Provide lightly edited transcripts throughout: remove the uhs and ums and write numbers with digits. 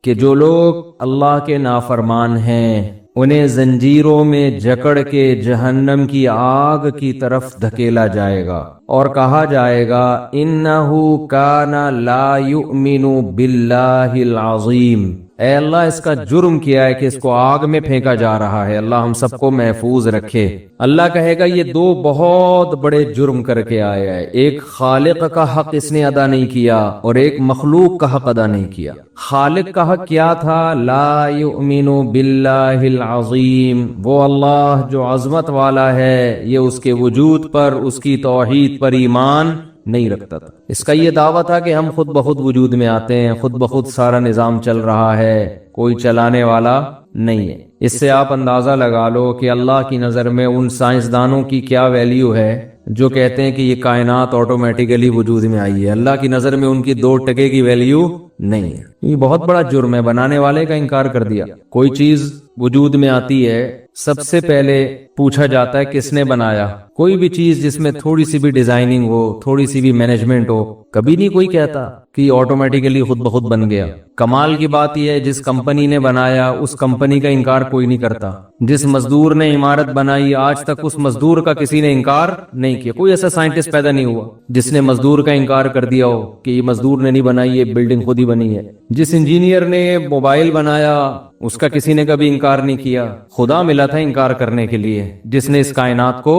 کہ جو لوگ اللہ کے نافرمان ہیں انہیں زنجیروں میں جکڑ کے جہنم کی آگ کی طرف دھکیلا جائے گا اور کہا جائے گا انہو کان لا یؤمن باللہ العظیم، اے اللہ اس کا جرم کیا ہے کہ اس کو آگ میں پھینکا جا رہا ہے، اللہ ہم سب کو محفوظ رکھے۔ اللہ کہے گا یہ دو بہت بڑے جرم کر کے آیا ہے، ایک خالق کا حق اس نے ادا نہیں کیا اور ایک مخلوق کا حق ادا نہیں کیا۔ خالق کا حق کیا تھا؟ لا یؤمن باللہ العظیم، وہ اللہ جو عظمت والا ہے، یہ اس کے وجود پر، اس کی توحید پر ایمان نہیں رکھتا تھا۔ اس کا یہ دعویٰ تھا کہ ہم خود بخود وجود میں آتے ہیں، خود بخود سارا نظام چل رہا ہے، کوئی چلانے والا نہیں ہے۔ اس سے آپ اندازہ لگا لو کہ اللہ کی نظر میں ان سائنسدانوں کی کیا ویلیو ہے جو کہتے ہیں کہ یہ کائنات آٹومیٹیکلی وجود میں آئی ہے۔ اللہ کی نظر میں ان کی 2 ٹکے کی ویلیو نہیں ہے۔ یہ بہت بڑا جرم ہے، بنانے والے کا انکار کر دیا۔ کوئی چیز وجود میں آتی ہے سب سے پہلے پوچھا جاتا ہے کس نے بنایا۔ کوئی بھی چیز جس میں تھوڑی سی بھی ڈیزائننگ ہو، تھوڑی سی بھی مینجمنٹ ہو، کبھی نہیں کوئی کہتا کہ آٹومیٹیکلی خود بخود بن گیا۔ کمال کی بات یہ ہے جس کمپنی نے بنایا اس کمپنی کا انکار کوئی نہیں کرتا۔ جس مزدور نے عمارت بنائی آج تک اس مزدور کا کسی نے انکار نہیں کیا۔ کوئی ایسا سائنٹسٹ پیدا نہیں ہوا جس نے مزدور کا انکار کر دیا ہو کہ یہ مزدور نے نہیں بنائی، یہ بلڈنگ خود ہی بنی ہے۔ جس انجینئر نے موبائل بنایا اس کا کسی نے کبھی انکار نہیں کیا۔ خدا ملا تھا انکار کرنے کے لیے جس نے اس کائنات کو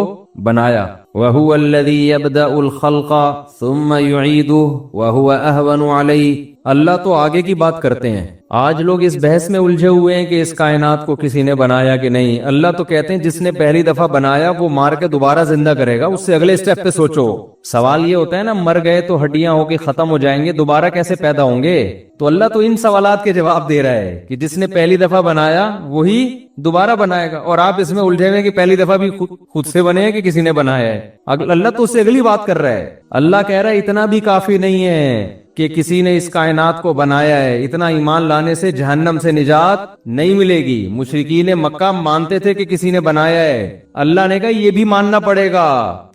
بنایا۔ وَهُوَ الَّذِي يَبْدَأُ الْخَلْقَ ثُمَّ يُعِيدُهُ وَهُوَ أَهْوَنُ عَلَيْهِ۔ اللہ تو آگے کی بات کرتے ہیں، آج لوگ اس بحث میں الجھے ہوئے ہیں کہ اس کائنات کو کسی نے بنایا کہ نہیں۔ اللہ تو کہتے ہیں جس نے پہلی دفعہ بنایا وہ مار کے دوبارہ زندہ کرے گا۔ اس سے اگلے سٹیپ پہ سوچو۔ سوال یہ ہوتا ہے نا، مر گئے تو ہڈیاں ہو کے ختم ہو جائیں گے، دوبارہ کیسے پیدا ہوں گے؟ تو اللہ تو ان سوالات کے جواب دے رہا ہے کہ جس نے پہلی دفعہ بنایا وہی دوبارہ بنائے گا، اور آپ اس میں الجھے ہوئے کہ پہلی دفعہ بھی خود سے بنے ہیں کہ کسی نے بنایا ہے۔ اللہ تو اس سے اگلی بات کر رہا ہے۔ اللہ کہہ رہا ہے اتنا بھی کافی نہیں ہے کہ کسی نے اس کائنات کو بنایا ہے، اتنا ایمان لانے سے جہنم سے نجات نہیں ملے گی۔ مشرکین مکہ مانتے تھے کہ کسی نے بنایا ہے، اللہ نے کہا یہ بھی ماننا پڑے گا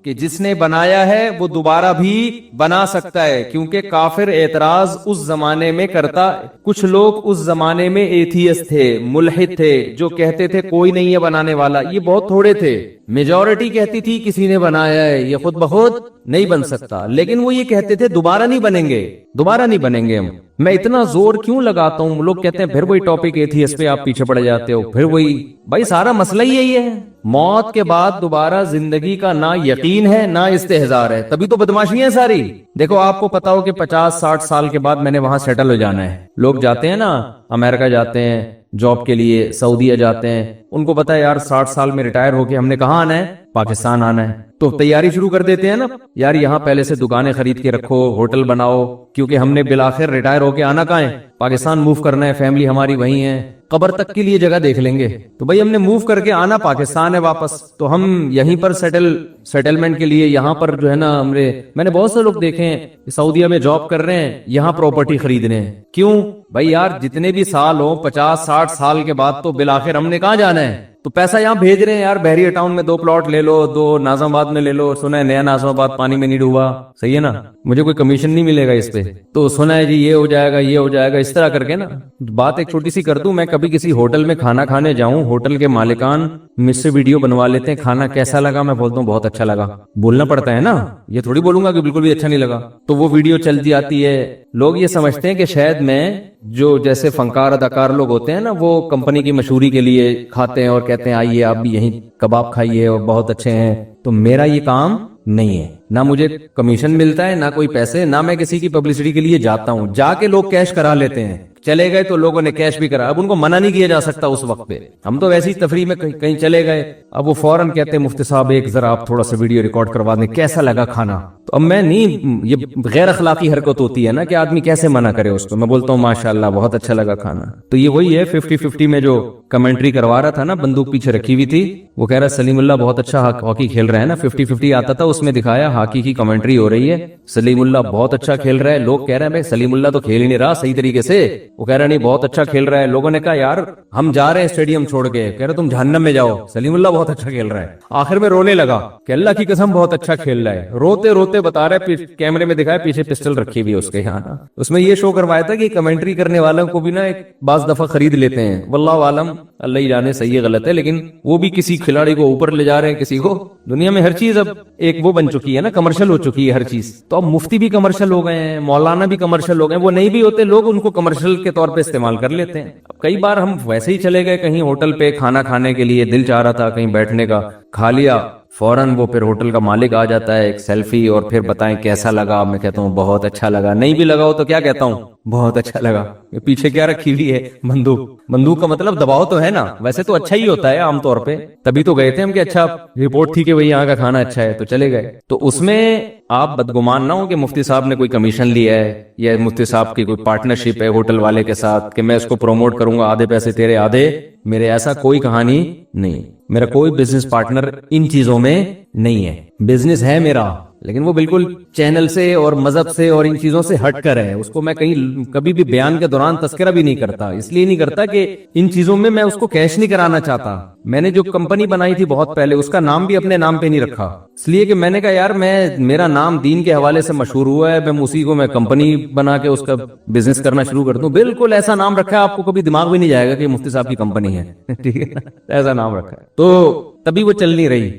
کہ جس نے بنایا ہے وہ دوبارہ بھی بنا سکتا ہے، کیونکہ کافر اعتراض اس زمانے میں کرتا۔ کچھ لوگ اس زمانے میں ایتھیسٹ تھے، ملحد تھے، جو کہتے تھے کوئی نہیں ہے بنانے والا۔ یہ بہت تھوڑے تھے، میجورٹی کہتی تھی کسی نے بنایا ہے، یہ خود بخود نہیں بن سکتا، لیکن وہ یہ کہتے تھے دوبارہ نہیں بنیں گے، دوبارہ نہیں بنیں گے ہم۔ میں اتنا زور کیوں لگاتا ہوں؟ لوگ کہتے ہیں پھر وہی ٹاپک ایتھیسٹ پہ آپ پیچھے پڑ جاتے ہو، پھر وہی۔ بھائی سارا مسئلہ ہی یہی ہے، موت کے بعد دوبارہ زندگی کا نہ یقین ہے نہ استحضار ہے، تبھی تو بدماشیاں ساری۔ دیکھو آپ کو پتا ہو کہ 50-60 سال کے بعد میں نے وہاں سیٹل ہو جانا ہے۔ لوگ جاتے ہیں نا، امریکہ جاتے ہیں جاب کے لیے، سعودیہ جاتے ہیں، ان کو پتا ہے یار 60 سال میں ریٹائر ہو کے ہم نے کہاں آنا ہے؟ پاکستان آنا ہے۔ تو تیاری شروع کر دیتے ہیں نا، یار یہاں پہلے سے دکانیں خرید کے رکھو، ہوٹل بناؤ، کیونکہ ہم نے بالآخر ریٹائر ہو کے آنا کہاں ہے؟ پاکستان موو کرنا ہے، فیملی ہماری وہیں ہے، قبر تک کے لیے جگہ دیکھ لیں گے۔ تو بھائی ہم نے موو کر کے آنا پاکستان ہے واپس، تو ہم یہیں پر سیٹلمنٹ کے لیے یہاں پر جو ہے نا، میں نے بہت سے لوگ دیکھے ہیں سعودیہ میں جاب کر رہے ہیں، یہاں پراپرٹی خریدنے ہیں۔ کیوں بھائی؟ یار جتنے بھی سال ہو، 50-60 سال کے بعد تو بالآخر ہم نے کہاں جانا ہے؟ تو پیسہ یہاں بھیج رہے ہیں یار، بحریہ ٹاؤن میں 2 پلاٹ لے لو، 2 ناظم آباد میں لے لو، سنا ہے نیا ناظم آباد پانی میں نہیں ڈوبا، صحیح ہے نا، مجھے کوئی کمیشن نہیں ملے گا اس پہ، تو سنا ہے جی یہ ہو جائے گا یہ ہو جائے گا، اس طرح کر کے نا۔ بات ایک چھوٹی سی کر دوں، میں کبھی کسی ہوٹل میں کھانا کھانے جاؤں، ہوٹل کے مالکان مجھ سے ویڈیو بنوا لیتے ہیں، کھانا کیسا لگا؟ میں بولتا ہوں بہت اچھا لگا، بولنا پڑتا ہے نا، یہ تھوڑی بولوں گا کہ بالکل بھی اچھا نہیں لگا۔ تو وہ ویڈیو چلتی آتی ہے، لوگ یہ سمجھتے ہیں کہ شاید میں جو جیسے فنکار اداکار لوگ ہوتے ہیں نا، وہ کمپنی کی مشہوری کے لیے کھاتے ہیں اور کہتے ہیں آئیے آپ بھی یہیں کباب کھائیے اور بہت اچھے ہیں۔ تو میرا یہ کام نہیں ہے، نہ مجھے کمیشن ملتا ہے، نہ کوئی پیسے، نہ میں کسی کی پبلسٹی کے لیے جاتا ہوں۔ جا کے لوگ کیش کرا لیتے ہیں، چلے گئے تو لوگوں نے کیش بھی کرا، اب ان کو منع نہیں کیا جا سکتا اس وقت پہ۔ ہم تو ویسی تفریح میں کہیں چلے گئے، اب وہ فوراً کہتے ہیں مفتی صاحب ایک ذرا آپ تھوڑا سا ویڈیو ریکارڈ کروا دیں، کیسا لگا کھانا؟ تو اب میں نہیں، یہ غیر اخلاقی حرکت ہوتی ہے نا کہ آدمی کیسے منع کرے اس کو۔ میں بولتا ہوں ماشاءاللہ بہت اچھا لگا کھانا۔ تو یہ وہی ہے 50-50 میں جو کمنٹری کروا رہا تھا نا، بندوق پیچھے رکھی ہوئی تھی، وہ کہہ رہا سلیم اللہ بہت اچھا ہاکی کھیل رہا ہے نا، 50-50 آتا تھا، اس میں دکھایا ہاکی کی کمنٹری ہو رہی ہے، سلیم اللہ بہت اچھا کھیل رہا ہے، لوگ کہہ رہے ہیں بھائی سلیم اللہ تو کھیل ہی نہیں رہا صحیح طریقے سے، وہ کہہ رہا نہیں بہت اچھا کھیل رہا ہے. لوگوں نے کہا یار ہم جا رہے ہیں اسٹیڈیم چھوڑ کے. کہہ رہے تم جہنم میں جاؤ, سلیم اللہ بہت اچھا کھیل رہا ہے. آخر میں رونے لگا کہ اللہ کی قسم بہت اچھا کھیل رہا ہے. روتے روتے بتا رہا ہے, کیمرے میں دکھایا پیچھے پسٹل رکھی ہوئی اس کے یہاں. اس میں یہ شو کروایا تھا کہ کمنٹری کرنے والوں کو بھی نا ایک بعض دفعہ خرید لیتے ہیں. واللہ عالم, اللہ ہی جانے صحیح ہے غلط ہے, لیکن وہ بھی کسی کھلاڑی کو اوپر لے جا رہے ہیں, کسی کو. دنیا میں ہر چیز اب ایک وہ بن چکی ہے نا, کمرشل ہو چکی ہے ہر چیز. تو اب مفتی بھی کمرشل ہو گئے ہیں, مولانا بھی کمرشل ہو گئے ہیں. وہ نہیں بھی ہوتے, لوگ ان کو کمرشل کے طور پہ استعمال کر لیتے ہیں. کئی بار ہم ویسے ہی چلے گئے کہیں ہوٹل پہ کھانا کھانے کے لیے, دل چاہ رہا تھا کہیں بیٹھنے کا, کھا لیا, فوراً وہ پھر ہوٹل کا مالک آ جاتا ہے, ایک سیلفی, اور پھر بتائیں کیسا لگا. میں کہتا ہوں بہت اچھا لگا. نہیں بھی لگا ہو تو کیا کہتا ہوں, بہت اچھا لگا. پیچھے کیا رکھی ہوئی ہے, بندوق. بندوق کا مطلب دباؤ تو ہے نا, ویسے تو اچھا ہی ہوتا ہے عام طور پہ, تبھی تو گئے تھے ہم کہ اچھا رپورٹ تھی کہ وہی یہاں کا کھانا اچھا ہے تو چلے گئے. تو اس میں آپ بدگمان نہ ہو کہ مفتی صاحب نے کوئی کمیشن لیا ہے یا مفتی صاحب کی کوئی پارٹنرشپ ہے ہوٹل والے کے ساتھ کہ میں اس کو پروموٹ کروں گا, آدھے پیسے تیرے آدھے میرے. ایسا کوئی کہانی نہیں. میرا کوئی بزنس پارٹنر ان چیزوں میں نہیں ہے. بزنس ہے میرا, لیکن وہ بالکل چینل سے اور مذہب سے اور ان چیزوں سے ہٹ کر ہے. اس کو میں کہیں کبھی بھی بیان کے دوران تذکرہ بھی نہیں کرتا. اس لیے نہیں کرتا کہ ان چیزوں میں میں اس کو کیش نہیں کرانا چاہتا. میں نے جو کمپنی بنائی تھی بہت پہلے, اس کا نام بھی اپنے نام پہ نہیں رکھا, اس لیے کہ میں نے کہا یار میرا نام دین کے حوالے سے مشہور ہوا ہے, میں اسی کو میں کمپنی بنا کے اس کا بزنس کرنا شروع کر دوں. بالکل ایسا نام رکھا ہے, آپ کو کبھی دماغ بھی نہیں جائے گا کہ مفتی صاحب کی کمپنی ہے. ٹھیک ہے, ایسا نام رکھا ہے. تو تبھی وہ چل نہیں رہی,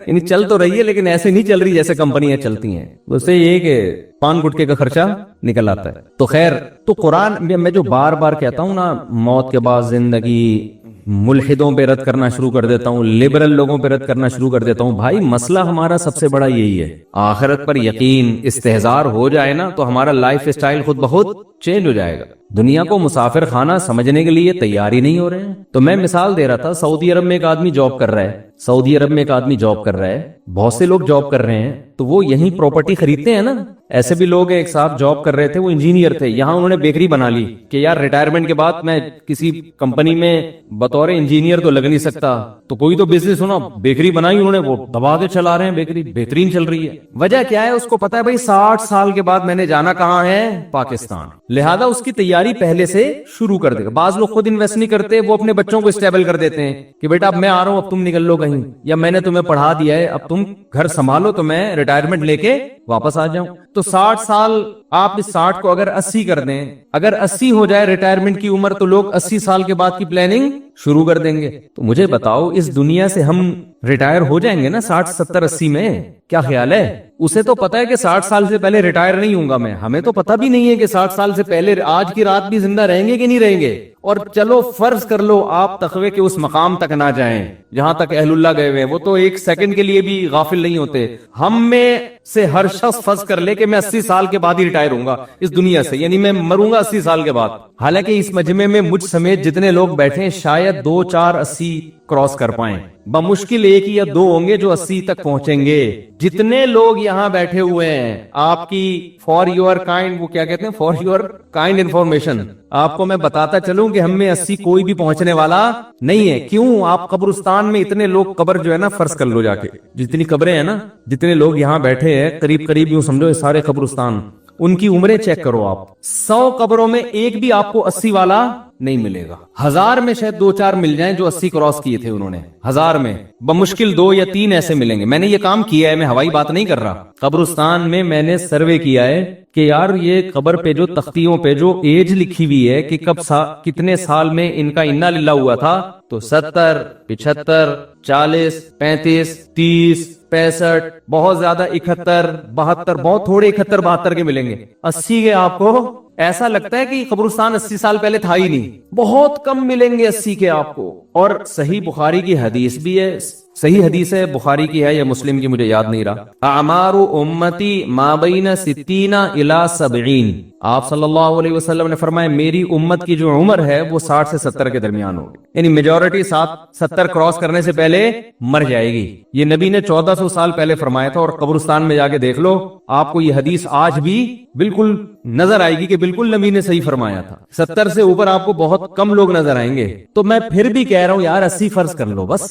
یعنی چل تو رہی ہے لیکن ایسے نہیں چل رہی جیسے کمپنیاں چلتی ہیں. اس سے یہ کہ پان گٹکے کا خرچہ نکل آتا ہے. تو خیر, تو قرآن میں جو بار بار کہتا ہوں نا, موت کے بعد زندگی, ملحدوں پہ رد کرنا شروع کر دیتا ہوں, لبرل لوگوں پہ رد کرنا شروع کر دیتا ہوں. بھائی مسئلہ ہمارا سب سے بڑا یہی ہے, آخرت پر یقین, استحضار ہو جائے نا تو ہمارا لائف اسٹائل خود بخود چینج ہو جائے گا. دنیا کو مسافر خانہ سمجھنے کے لیے تیار ہی نہیں ہو رہے ہیں. تو میں مثال دے رہا تھا, سعودی عرب میں ایک آدمی جاب کر رہا ہے, سعودی عرب میں ایک آدمی جاب کر رہا ہے, بہت سے لوگ جاب کر رہے ہیں, تو وہ یہیں پراپرٹی خریدتے ہیں نا. ایسے بھی لوگ ایک صاحب جاب کر رہے تھے, وہ انجینئر تھے, یہاں انہوں نے بیکری بنا لی کہ یار ریٹائرمنٹ کے بعد میں کسی کمپنی میں بطور انجینئر تو لگ نہیں سکتا, تو کوئی تو بزنس ہونا. بیکری بنائی انہوں نے, وہ دبا کے چلا رہے ہیں, بیکری بہترین چل رہی ہے. وجہ کیا ہے, اس کو پتا ہے بھائی 60 سال کے بعد میں نے جانا کہاں ہے, پاکستان. لہذا اس کی تیاری پہلے سے شروع کر دے گا. بعض لوگ خود انویسٹ نہیں کرتے, وہ اپنے بچوں کو اسٹیبل کر دیتے ہیں کہ بیٹا اب میں آ رہا ہوں, اب تم نکل لو کہیں, یا میں نے تمہیں پڑھا دیا ہے, اب تم گھر سنبھالو, تو میں ریٹائرمنٹ لے کے واپس آ جاؤں. تو 60 سال, آپ اس 60 کو اگر 80 کر دیں, اگر 80 ہو جائے ریٹائرمنٹ کی عمر, تو لوگ 80 سال کے بعد کی پلاننگ شروع کر دیں گے. تو مجھے بتاؤ, اس دنیا سے ہم ریٹائر ہو جائیں گے نا 60 70 80 میں, کیا خیال ہے؟ اسے تو پتا ہے کہ 60 سال سے پہلے ریٹائر نہیں ہوں گا میں, ہمیں تو پتا بھی نہیں ہے کہ 60 سال سے پہلے آج کی رات بھی زندہ رہیں گے کہ نہیں رہیں گے. اور چلو فرض کر لو آپ تقوی کے اس مقام تک نہ جائیں جہاں تک اہل اللہ گئے ہوئے, وہ تو ایک سیکنڈ کے لیے بھی غافل نہیں ہوتے. ہم میں سے ہر شخص فرض کر لے کہ میں 80 سال کے بعد ہی ریٹائر ہوں گا اس دنیا سے, یعنی میں مروں گا 80 سال کے بعد. حالانکہ اس مجمع میں مجھ سمیت جتنے لوگ بیٹھے ہیں شاید 2 4 80 کراس کر پائیں, بمشکل 1 یا 2 ہوں گے جو 80 تک پہنچیں گے. جتنے لوگ یہاں بیٹھے ہوئے ہیں, آپ کی فار یور کائنڈ, وہ کیا کہتے ہیں, فار یور کائنڈ انفارمیشن, آپ کو میں بتاتا چلوں کہ ہم میں 80 کوئی بھی پہنچنے والا نہیں ہے. کیوں؟ آپ قبرستان میں اتنے لوگ, قبر جو ہے نا فرض کر لو جا کے, جتنی قبریں ہیں نا, جتنے لوگ یہاں بیٹھے ہیں قریب قریب یوں سمجھو سارے قبرستان, ان کی عمریں چیک کرو آپ. 100 قبروں میں ایک بھی آپ کو 80 والا نہیں ملے گا. 1000 میں شاید 2 4 مل جائیں جو 80 کراس کیے تھے انہوں نے, 1000 میں بمشکل 2 یا 3 ایسے ملیں گے. میں نے یہ کام کیا ہے, میں ہوائی بات نہیں کر رہا. قبرستان میں میں نے سروے کیا ہے کہ یار یہ قبر پہ جو تختیوں پہ جو ایج لکھی ہوئی ہے کہ کب کتنے سال میں ان کا انا للہ ہوا تھا, تو 70 75 40 35 30 65, بہت زیادہ 71 72, بہت تھوڑے 71 72 کے ملیں گے. 80 کے آپ کو ایسا لگتا ہے کہ قبرستان 80 سال پہلے تھا ہی نہیں, بہت کم ملیں گے 80 کے آپ کو. اور صحیح بخاری کی حدیث بھی ہے, صحیح حدیث ہے, بخاری کی ہے یا مسلم کی, مجھے یاد نہیں رہا. اعمار امتی ما بین 60 الی 70, آپ صلی اللہ علیہ وسلم نے فرمایا میری امت کی جو عمر ہے وہ 60 سے 70 کے درمیان ہوگی, یعنی میجورٹی 70 کراس کرنے سے پہلے مر جائے گی. یہ نبی نے 1400 سال پہلے فرمایا تھا, اور قبرستان میں جا کے دیکھ لو, آپ کو یہ حدیث آج بھی بالکل نظر آئے گی کہ بالکل نبی نے صحیح فرمایا تھا. 70 سے اوپر آپ کو بہت کم لوگ نظر آئیں گے. تو میں پھر بھی کہہ رہا ہوں یار 80 فرض کر لو بس.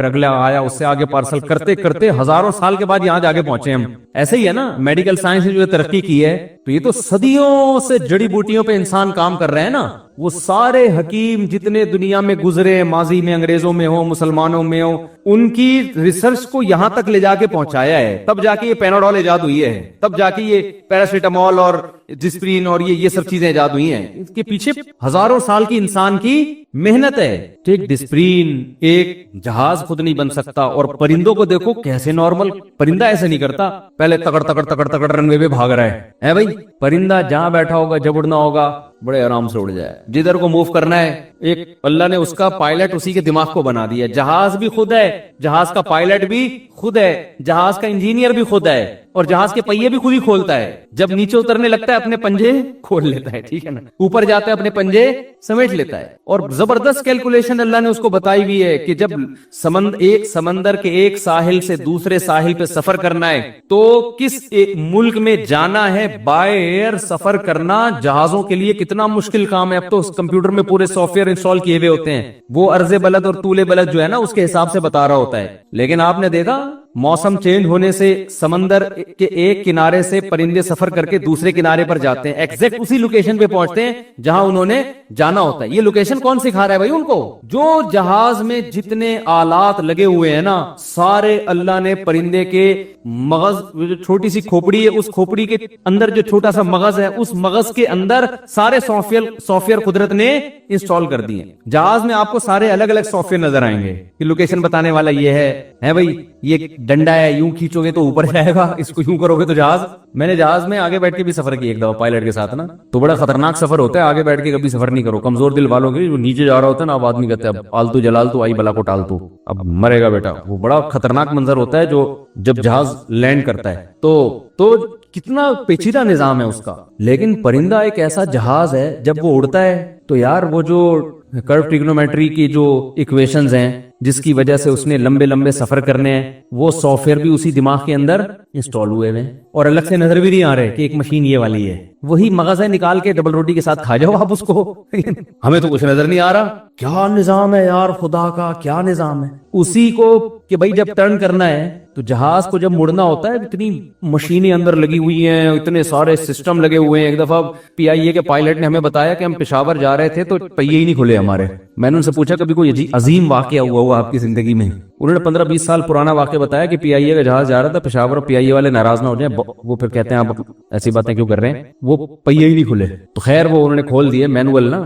پھر اگلا آیا, اس سے آگے پارسل کرتے کرتے ہزاروں سال کے بعد یہاں جا کے پہنچے ہم. ایسے ہی ہے نا میڈیکل سائنس نے جو ترقی کی ہے, تو یہ تو صدیوں سے جڑی بوٹیوں پہ انسان کام کر رہے ہیں نا. وہ سارے حکیم جتنے دنیا میں گزرے, ماضی میں انگریزوں میں ہو مسلمانوں میں ہو, ان کی ریسرچ کو یہاں تک لے جا کے پہنچایا ہے. تب جا کے یہ پیناڈول ایجاد ہوئی ہے, تب جا کے یہ پیراسیٹامول اور ڈسپرین اور یہ سب چیزیں ایجاد ہوئی ہیں. اس کے پیچھے ہزاروں سال کی انسان کی محنت ہے. ٹھیک, ڈسپرین ایک جہاز خود نہیں بن سکتا, اور پرندوں کو دیکھو کیسے نارمل پرندہ ایسے نہیں کرتا, پہلے تکڑ تکڑ تکڑ تکڑ رن وے پہ بھاگ رہا ہے بھائی. پرندہ جہاں بیٹھا ہوگا, جب اڑنا ہوگا بڑے آرام سے اڑ جائے, جدھر کو موو کرنا ہے. ایک اللہ نے اس کا پائلٹ اسی کے دماغ کو بنا دیا. جہاز بھی خود ہے, جہاز کا پائلٹ بھی خود ہے, جہاز کا انجینئر بھی خود ہے, اور جہاز کے پہیے بھی خود ہی کھولتا ہے. جب نیچے اترنے لگتا ہے اپنے پنجے کھول لیتا ہے, ٹھیک ہے نا, اوپر جاتا ہے اپنے پنجے سمیٹ لیتا ہے. اور زبردست کیلکولیشن اللہ نے اس کو بتائی ہوئی ہے کہ جب ایک سمندر کے ایک ساحل سے دوسرے ساحل پہ سفر کرنا ہے, تو کس ایک ملک میں جانا ہے, بائی ایئر سفر کرنا جہازوں کے لیے کتنا مشکل کام ہے. اب تو اس کمپیوٹر میں پورے سافٹ ویئر انسٹال کیے ہوئے ہوتے ہیں, وہ عرض بلد اور طول بلد جو ہے نا اس کے حساب سے بتا رہا ہوتا ہے. لیکن آپ نے دیکھا موسم چینج ہونے سے سمندر کے ایک کنارے سے پرندے سفر کر کے دوسرے کنارے پر جاتے ہیں, ایگزیکٹ اسی لوکیشن پہ پہنچتے ہیں جہاں انہوں نے جانا ہوتا ہے. یہ لوکیشن کون سکھا رہا ہے بھائی ان کو؟ جو جہاز میں جتنے آلات لگے ہوئے ہیں نا, سارے اللہ نے پرندے کے مغز, چھوٹی سی کھوپڑی ہے, اس کھوپڑی کے اندر جو چھوٹا سا مغز ہے, اس مغز کے اندر سارے سافٹ ویئر قدرت نے انسٹال کر دیے. جہاز میں آپ کو سارے الگ الگ سافٹ ویئر نظر آئیں گے کہ لوکیشن بتانے والا یہ ہے بھائی, یہ ڈنڈا ہے, یوں کھینچو گے تو اوپر جائے گا, اس کو یوں کرو گے تو جہاز. میں نے جہاز میں آگے بیٹھ کے بھی سفر کیا ایک دفعہ پائلٹ کے ساتھ نا, تو بڑا خطرناک سفر ہوتا ہے. آگے بیٹھ کے کبھی سفر نہیں کرو, کمزور دل والوں کے. جو نیچے جا رہا ہوتا ہے نا, اب آدمی کہتے ہیں اب آلتو جلالتو آئی بلا کو ٹالتو, اب مرے گا بیٹا. وہ بڑا خطرناک منظر ہوتا ہے جو جب جہاز لینڈ کرتا ہے, تو کتنا پیچیدہ نظام ہے اس کا. لیکن پرندہ ایک ایسا جہاز ہے, جب وہ اڑتا ہے تو یار وہ جو کرو ٹریگنومیٹری کی جو ایکویشنز ہیں جس کی وجہ سے اس نے لمبے لمبے سفر کرنے ہیں, وہ سافٹ ویئر بھی اسی دماغ کے اندر انسٹال ہوئے ہیں, اور الگ سے نظر بھی نہیں آ رہے کہ ایک مشین یہ والی ہے. وہی مغز ہے, نکال کے ڈبل روٹی کے ساتھ کھا جاؤ آپ اس کو. ہمیں تو کچھ نظر نہیں آ رہا. کیا نظام ہے یار, خدا کا کیا نظام ہے. اسی کو کہ بھائی جب ٹرن کرنا ہے تو جہاز کو جب مڑنا ہوتا ہے, اتنی مشینیں اندر لگی ہوئی ہیں, اتنے سارے سسٹم لگے ہوئے ہیں. ایک دفعہ PIA کے پائلٹ نے ہمیں بتایا کہ ہم پشاور جا رہے تھے تو پہیے ہی نہیں کھلے ہمارے. میں نے ان سے پوچھا کبھی کوئی عظیم واقعہ ہوا آپ کی زندگی میں؟ انہوں نے 15-20 سال پرانا واقعہ بتایا کہ PIA کا جہاز جا رہا تھا پشاور, اور PIA والے ناراض نہ ہو جائیں, وہ پھر کہتے ہیں آپ ایسی باتیں کیوں کر رہے ہیں, وہ پہیے ہی نہیں کھلے. تو خیر وہ انہوں نے کھول دیے مینول نا,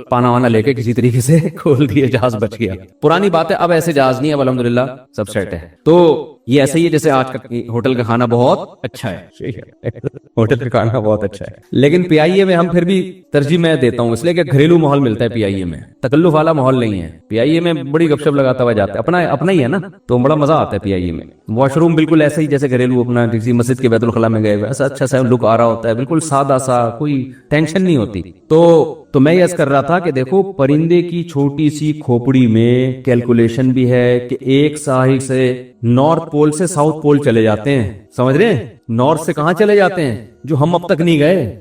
پانا وانا لے کے کسی طریقے سے کھول دیے, جہاز بچ گیا. پرانی بات ہے, اب ایسے جہاز نہیں ہے, اب الحمدللہ سب سیٹ ہے. تو یہ ایسے ہی ہے جیسے آج کا ہوٹل کا کھانا بہت اچھا ہے, ہوٹل کا کھانا بہت اچھا ہے, لیکن PIA میں ہم پھر بھی ترجیح میں دیتا ہوں اس لیے کہ گھریلو ماحول ملتا ہے PIA میں, تکلف والا ماحول نہیں ہے. PIA میں بڑی گپ شپ لگاتا ہوا جاتا ہے, اپنا ہی ہے نا, تو بڑا مزہ آتا ہے PIA میں. واش روم بالکل ایسے ہی جیسے گھریلو اپنا کسی مسجد کے بیت الخلاء میں گئے ہوئے, ایسا اچھا سا لک آ رہا ہوتا ہے, بالکل سادہ سا, کوئی ٹینشن نہیں ہوتی. تو میں یہ عرض کر رہا تھا کہ دیکھو پرندے کی چھوٹی سی کھوپڑی میں کیلکولیشن بھی ہے کہ ایک ساحل سے نارتھ پول سے ساؤتھ پول چلے جاتے ہیں, سمجھ رہے ہیں, نارتھ سے کہاں چلے جاتے ہیں جو ہم اب تک نہیں گئے.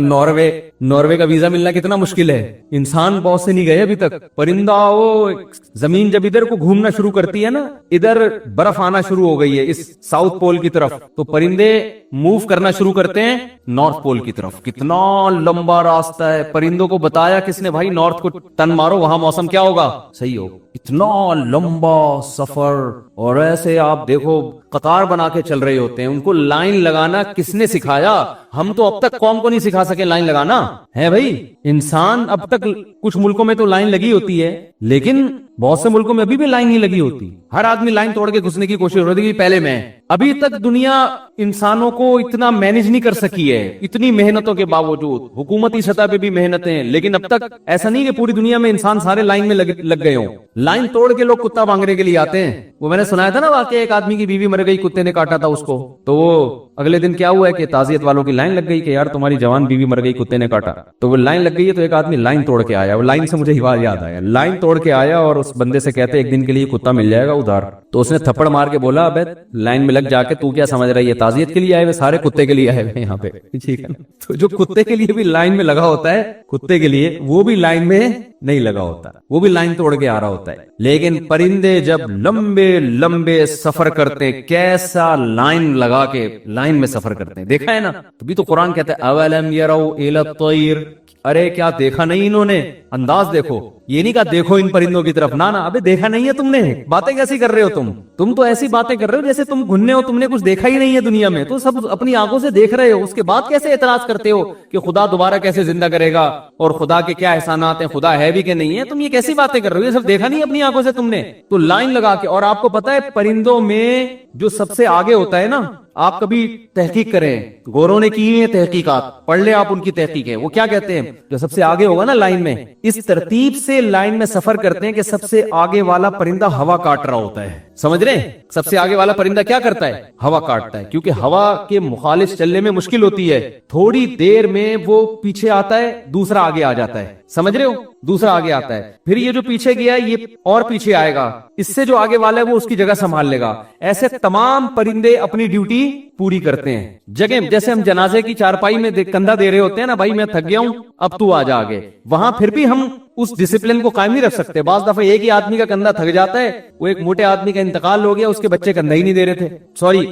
ناروے کا ویزا ملنا کتنا مشکل ہے, انسان بہت سے نہیں گئے ابھی تک. پرندہ وہ زمین جب ادھر کو گھومنا شروع کرتی ہے نا, ادھر برف آنا شروع ہو گئی ہے اس ساؤتھ پول کی طرف, تو پرندے موو کرنا شروع کرتے ہیں نارتھ پول کی طرف. کتنا لمبا راستہ ہے. پرندوں کو بتایا کس نے, بھائی نارتھ کو ٹن مارو, وہاں موسم کیا ہوگا, صحیح ہوگا. اتنا لمبا سفر, اور ایسے آپ دیکھو قطار بنا کے چل رہے ہوتے ہیں. ان کو لائن لگانا کس نے سکھایا؟ ہم تو اب تک قوم کو نہیں سکھا سکے لائن لگانا ہے بھائی. انسان اب تک کچھ ملکوں میں تو لائن لگی ہوتی ہے, لیکن بہت سے ملکوں میں ابھی بھی لائن نہیں لگی ہوتی. ہر آدمی لائن توڑ کے گھسنے کی کوشش ہو رہی ہے کہ پہلے میں. ابھی تک دنیا انسانوں کو اتنا مینج نہیں کر سکی ہے, اتنی محنتوں کے باوجود. حکومتی سطح پہ بھی محنتیں, لیکن اب تک ایسا نہیں کہ پوری دنیا میں انسان سارے لائن میں لگ گئے ہوں. لائن توڑ کے لوگ کتا مانگنے کے لیے آتے ہیں. وہ میں نے سنایا تھا نا واقعہ, ایک آدمی کی بیوی مر گئی, کتے نے کاٹا تھا اس کو, تو وہ اگلے دن کیا ہوا ہے کہ تعزیت والوں کی لائن لگ گئی کہ یار تمہاری جوان بیوی مر گئی, کتے نے کاٹا. تو وہ لائن لگ گئی ہے, تو ایک آدمی لائن توڑ کے آیا. وہ لائن سے مجھے یاد آیا, لائن توڑ کے آیا اور اس بندے سے کہتے ایک دن کے لیے کتا مل جائے گا ادھار. تو اس نے تھپڑ مار کے بولا ابے لائن میں لگ جا کے تو کیا سمجھ رہا ہے یہ تعزیت کے لیے آئے ہوئے سارے کتے کے لیے آئے ہوئے یہاں پہ ٹھیک ہے نا. تو جو کتے کے لیے بھی لائن میں لگا ہوتا ہے کتے کے لیے وہ بھی لائن میں نہیں لگا ہوتا, وہ بھی لائن توڑ کے آ رہا ہوتا ہے. لیکن پرندے جب لمبے لمبے سفر کرتے کیسا لائن لگا کے لائن میں سفر کرتے ہیں, دیکھا ہے نا. تبھی تو قرآن کہتا ہے اولم یروا الی الطیر, ارے کیا دیکھا نہیں انہوں نے, انداز دیکھو, یہ نہیں کہا دیکھو ان پرندوں کی طرف, نہ ابے دیکھا نہیں ہے تم نے, باتیں کیسی کر رہے ہو تم تو ایسی باتیں کر رہے ہو جیسے تم گھننے ہو, تم نے کچھ دیکھا ہی نہیں ہے دنیا میں, تو سب اپنی آنکھوں سے دیکھ رہے ہو, اس کے بعد کیسے اعتراض کرتے ہو کہ خدا دوبارہ کیسے زندہ کرے گا اور خدا کے کیا احسانات ہیں, خدا ہے بھی کہ نہیں ہے, تم یہ کیسی باتیں کر رہے ہو, یہ سب دیکھا نہیں اپنی آنکھوں سے تم نے. تو لائن لگا کے, اور آپ کو پتا ہے پرندوں میں جو سب سے آگے ہوتا ہے نا, آپ کبھی تحقیق کریں, گوروں نے کی ہے تحقیقات, پڑھ لیں آپ ان کی تحقیقیں, وہ کیا کہتے ہیں جو سب سے آگے ہوگا نا لائن میں, اس ترتیب سے لائن میں سفر کرتے ہیں کہ سب سے آگے والا پرندہ ہوا کاٹ رہا ہوتا ہے, سمجھ رہے ہیں, سب سے آگے والا پرندہ کیا کرتا ہے, ہوا کاٹتا ہے, کیونکہ ہوا کے مخالف چلنے میں مشکل ہوتی ہے, تھوڑی دیر میں وہ پیچھے آتا ہے, دوسرا آگے آ جاتا ہے, سمجھ رہے ہو, دوسرا آگے آتا ہے, پھر یہ جو پیچھے گیا یہ اور پیچھے آئے گا, اس سے جو آگے والا ہے وہ اس کی جگہ سنبھال لے گا. ایسے تمام پرندے اپنی ڈیوٹی پوری کرتے ہیں. جگہ جیسے ہم جنازے کی چارپائی میں کندھا دے رہے ہوتے ہیں نا, بھائی میں تھک گیا ہوں اب تو آ جا آگے, وہاں پھر بھی ہم اس ڈسپلن کو قائم نہیں رکھ سکتے. بعض دفعہ ایک ہی آدمی کا کندھا تھک جاتا ہے, وہ ایک موٹے آدمی کا انتقال ہو گیا, اس کے بچے کندھا ہی نہیں دے رہے تھے, سوری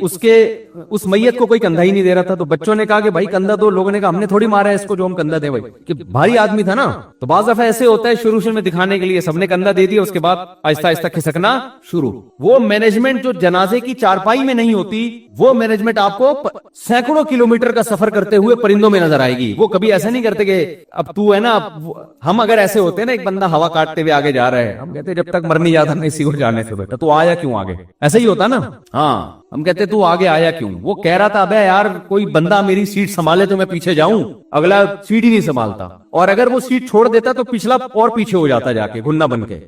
اس میت کو کوئی کندھا ہی نہیں دے رہا تھا, تو بچوں نے کہا کہ بھائی کندھا دو, لوگوں نے کہا ہم نے تھوڑی مارا ہے اس کو جو ہم کندھا دیں, بھائی کہ بھاری آدمی تھا نا. تو بعض دفعہ ایسے ہوتا ہے شروع میں دکھانے کے لیے سب نے کندھا دے دیا, اس کے بعد آہستہ آہستہ کھسکنا شروع. وہ مینجمنٹ جو جنازے کی چارپائی میں نہیں ہوتی, وہ مینجمنٹ آپ کو سینکڑوں کلومیٹر کا سفر کرتے ہوئے پرندوں میں نظر آئے گی. وہ کبھی ایسا نہیں کرتے کہ اب تو ہے نا, ہم اگر ایسے ہوتے ہیں نا, ایک بندہ ہوا کاٹتے ہوئے آگے جا رہا ہے, ہم کہتے جب تک مر نہیں جاتا نہیں اسی کو جانے سے بیٹا, تو آیا کیوں آگے, ایسا ہی ہوتا نا. ہاں ہم کہتے تو آگے آیا کیوں, وہ کہہ رہا تھا ابے یار کوئی بندہ میری سیٹ سنبھالے تو میں پیچھے جاؤں, اگلا سیٹ ہی نہیں سنبھالتا, اور اگر وہ سیٹ چھوڑ دیتا تو پچھلا اور پیچھے ہو جاتا جا کے گھنا بن کے,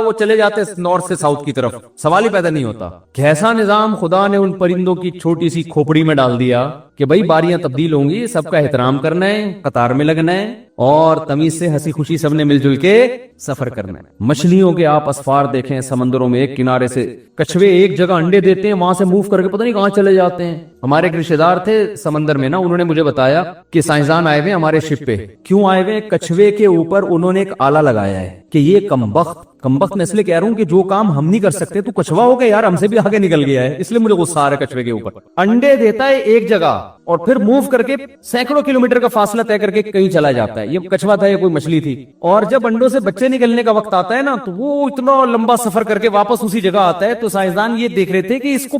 وہ چلے جاتے نارتھ سے ساؤتھ کی طرف, سوال ہی پیدا نہیں ہوتا. کیسا نظام خدا نے ان پرندوں کی چھوٹی سی کھوپڑی میں ڈال دیا کہ بھائی باریاں تبدیل ہوں گی, سب کا احترام کرنا ہے, قطار میں لگنا ہے, اور تمیز سے ہنسی خوشی سب نے مل جل کے سفر کرنا ہے. مچھلیوں کے آپ اسفار دیکھیں سمندروں میں, ایک کنارے سے کچھوے ایک جگہ انڈے دیتے ہیں, وہاں سے موو کر کے پتہ نہیں کہاں چلے جاتے ہیں. ہمارے ایک رشتے دار تھے سمندر میں نا, انہوں نے مجھے بتایا کہ سائنسدان آئے ہوئے ہمارے شپ پہ, کیوں آئے ہوئے, کچھوے کے اوپر انہوں نے ایک آلہ لگایا ہے کہ یہ کمبخت میں اس لیے کہہ رہا ہوں کہ جو کام ہم نہیں کر سکتے تو کچھوا ہو گیا یار, ہم سے بھی آگے نکل گیا ہے, اس لیے مجھے غصہ آ رہا ہے کچھوے کے اوپر. انڈے دیتا ہے ایک جگہ اور پھر موو کر کے سینکڑوں کلومیٹر کا فاصلہ طے کر کے کہیں چلا جاتا ہے. یہ کچھوا تھا, یہ کوئی مچھلی تھی, اور جب انڈوں سے بچے نکلنے کا وقت آتا ہے نا, تو وہ اتنا لمبا سفر کر کے واپس اسی جگہ آتا ہے. تو سائنسدان یہ دیکھ رہے تھے کہ اس کو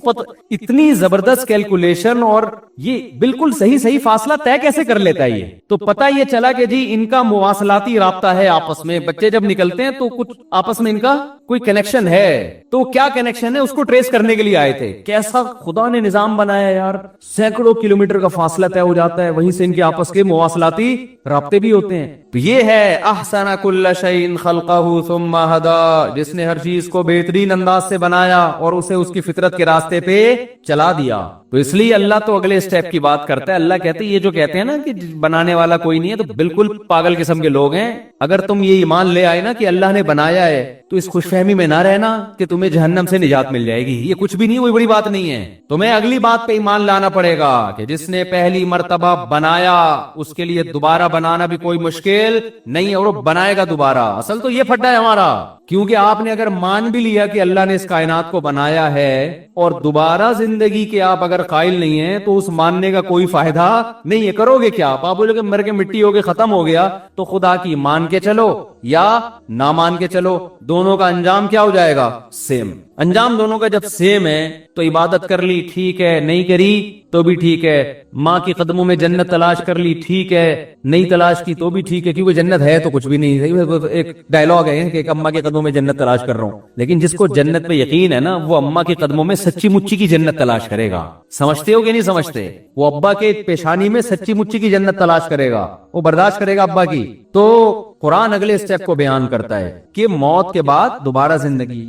اتنی زبردست کیلکولیشن اور یہ بالکل صحیح فاصلہ طے کیسے کر لیتا ہے یہ. تو پتہ یہ چلا کہ جی ان کا مواصلاتی رابطہ ہے آپس میں, بچے جب نکلتے ہیں تو کچھ آپس میں ان کا کوئی کنیکشن ہے. تو کیا کنیکشن ہے اس کو ٹریس کرنے کے لیے آئے تھے. کیسا خدا نے نظام بنایا یار, سینکڑوں کلومیٹر کا فاصلہ طے ہو جاتا ہے, وہیں سے ان کے آپس کے مواصلاتی رابطے بھی ہوتے ہیں. تو یہ ہے احسن کل شیء خلقہ ثم ہدی, جس نے ہر چیز کو بہترین انداز سے بنایا اور اسے اس کی فطرت کے راستے پہ چلا دیا. تو اس لیے اللہ تو اگلے سٹیپ کی بات کرتا ہے. اللہ کہتے ہیں یہ جو کہتے ہیں نا کہ بنانے والا کوئی نہیں ہے, تو بالکل پاگل قسم کے لوگ ہیں. اگر تم یہ ایمان لے آئے نا کہ اللہ نے بنایا ہے, تو اس خوش فہمی میں نہ رہنا کہ تمہیں جہنم سے نجات مل جائے گی. یہ کچھ بھی نہیں, کوئی بڑی بات نہیں ہے. تمہیں اگلی بات پہ ایمان لانا پڑے گا کہ جس نے پہلی مرتبہ بنایا اس کے لیے دوبارہ بنانا بھی کوئی مشکل نہیں ہے, اور وہ بنائے گا دوبارہ. اصل تو یہ پھٹا ہے ہمارا, کیونکہ آپ نے اگر مان بھی لیا کہ اللہ نے اس کائنات کو بنایا ہے, اور دوبارہ زندگی کے آپ اگر قائل نہیں ہیں, تو اس ماننے کا کوئی فائدہ نہیں ہے. کرو گے کیا آپ بولو گے مر کے مٹی ہو گئے, ختم ہو گیا. تو خدا کی مان کے چلو یا نہ مان کے چلو, دونوں کا انجام کیا ہو جائے گا, سیم. انجام دونوں کا جب سیم ہے تو عبادت کر لی ٹھیک ہے, نہیں کری تو بھی ٹھیک ہے. ماں کی قدموں میں جنت تلاش کر لی ٹھیک ہے, نہیں تلاش کی تو بھی ٹھیک ہے, کیونکہ جنت ہے تو کچھ بھی نہیں. ایک ڈائلگ ہے کہ ایک اماں کی قدموں میں جنت تلاش کر رہا ہوں, لیکن جس کو جنت پہ یقین ہے نا, وہ اماں کی قدموں میں سچی مچی کی جنت تلاش کرے گا. سمجھتے ہو کہ نہیں سمجھتے؟ وہ ابا کے پیشانی میں سچی مچی کی جنت تلاش کرے گا, وہ برداشت کرے گا ابا کی. تو قرآن اگلے اسٹیپ کو بیان کرتا ہے کہ موت کے بعد دوبارہ زندگی.